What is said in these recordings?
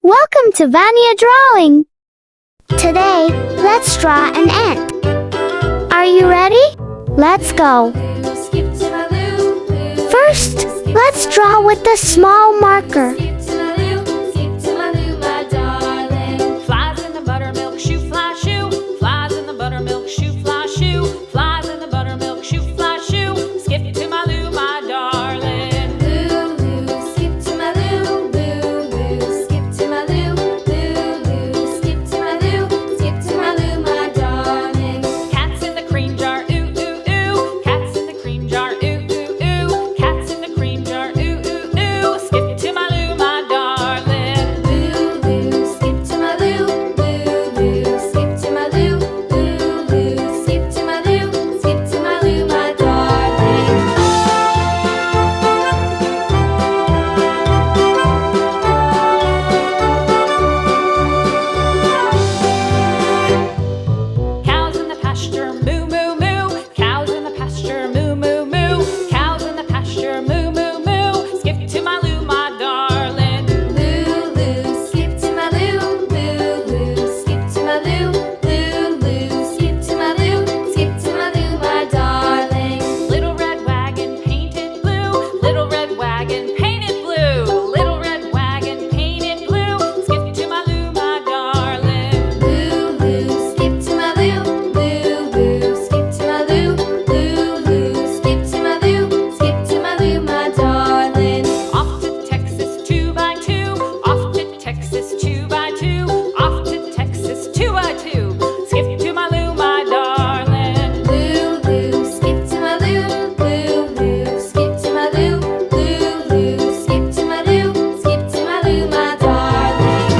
Welcome to Vania Drawing! Today, let's draw an ant. Are you ready? Let's go! First, let's draw with a small marker. Flies in the buttermilk shoe, fly shoe. Flies in the buttermilk shoe, fly shoe. Flies in the buttermilk shoe, fly shoe. Skip to my Lou, my darling. Lou, Lou, skip to my Lou. Lou, Lou, skip to my Lou. Lou, Lou, skip to my Lou. Skip to my Lou, my darling. Cats in the cream jar, ooh, ooh, ooh. Cats in the cream jar, ooh, ooh, ooh. Cats in the cream jar, ooh, ooh, ooh. Skip to my Lou, my darling. Lou, Lou, skip to my Lou. Lou, Lou, skip to my Lou. Lou, Lou, skip to my Lou. Skip to my Lou, my darling. Cows in the pasture, moo, moo, moo. Cows in the pasture, moo, moo, moo. Cows in the pasture, moo, moo, moo. Skip to my Lou, my darling. Lou, Lou, skip to my Lou. Lou, Lou, skip to my Lou. Lou, Lou, skip to my Lou. Skip to my Lou, my darling. Little red wagon painted blue. Little red wagon painted blue. Little red wagon painted blue. Skip to my Lou, my darling. Lou, Lou, skip to my Lou. Lou, Lou, skip to my Lou. Lou, Lou, skip to my Lou. Skip to my Lou, my darling. Off to Texas 2x2. Off to Texas 2x2. Off to Texas 2x2. Skip to my Lou, my darling. Lou, Lou, skip to my Lou. Lou, Lou, skip to my Lou. Lou, Lou, skip to my Lou. Skip to my Lou, my darling.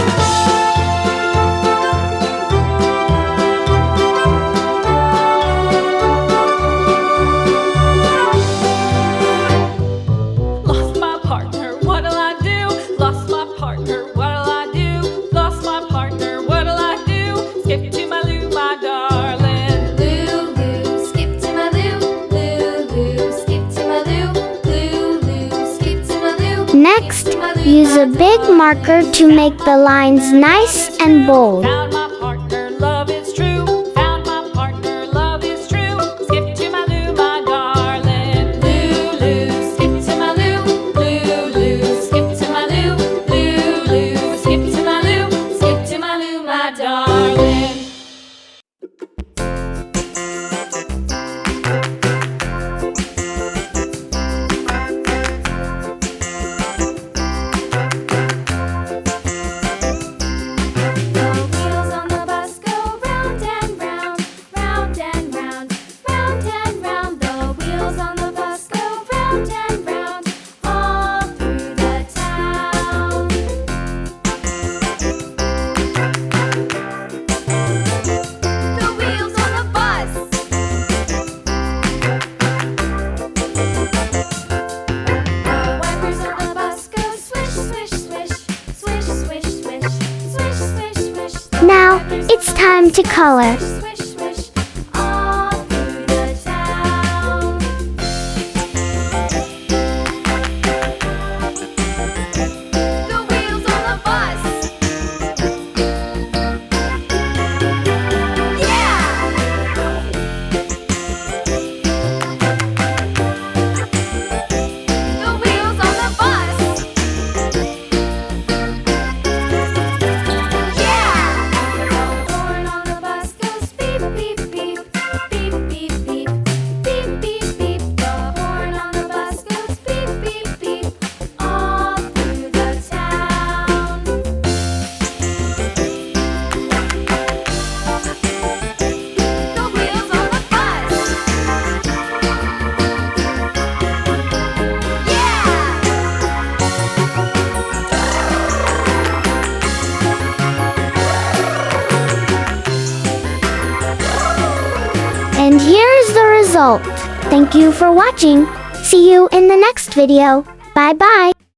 Lost my partner, what'll I do? Lost my partner, what'll I do? Lost my partner, what'll I do? Skip to my Lou, my darling. Lou, Lou, skip to my Lou. Lou, Lou, skip to my Lou. Lou, Lou, skip to my Lou. Next, use a big marker to make the lines nice and bold. Found my partner, love is true. Found my partner, love is true. Skip to my Lou, my darling. Lou, Lou, skip to my Lou. Lou, Lou, skip to my Lou. Lou, Lou, skip to my Lou. Skip to my Lou, my darling. The wheels on the bus go round and round, round and round, round and round. The wheels on the bus go round and round, all through the town. The wheels on the bus. The wipers on the bus go swish, swish, swish, swish, swish, swish, swish, swish, swish. Now, it's time to color. Swish, swish, all through the town. The wheels on the bus. Yeah! The wheels on the bus. Yeah! The horn on the bus goes beep, beep, beep, beep, beep, beep, beep, beep, beep. The horn on the bus goes beep, beep, beep, all through the town. The wheels on the bus. And here's the result. Thank you for watching. See you in the next video. Bye bye.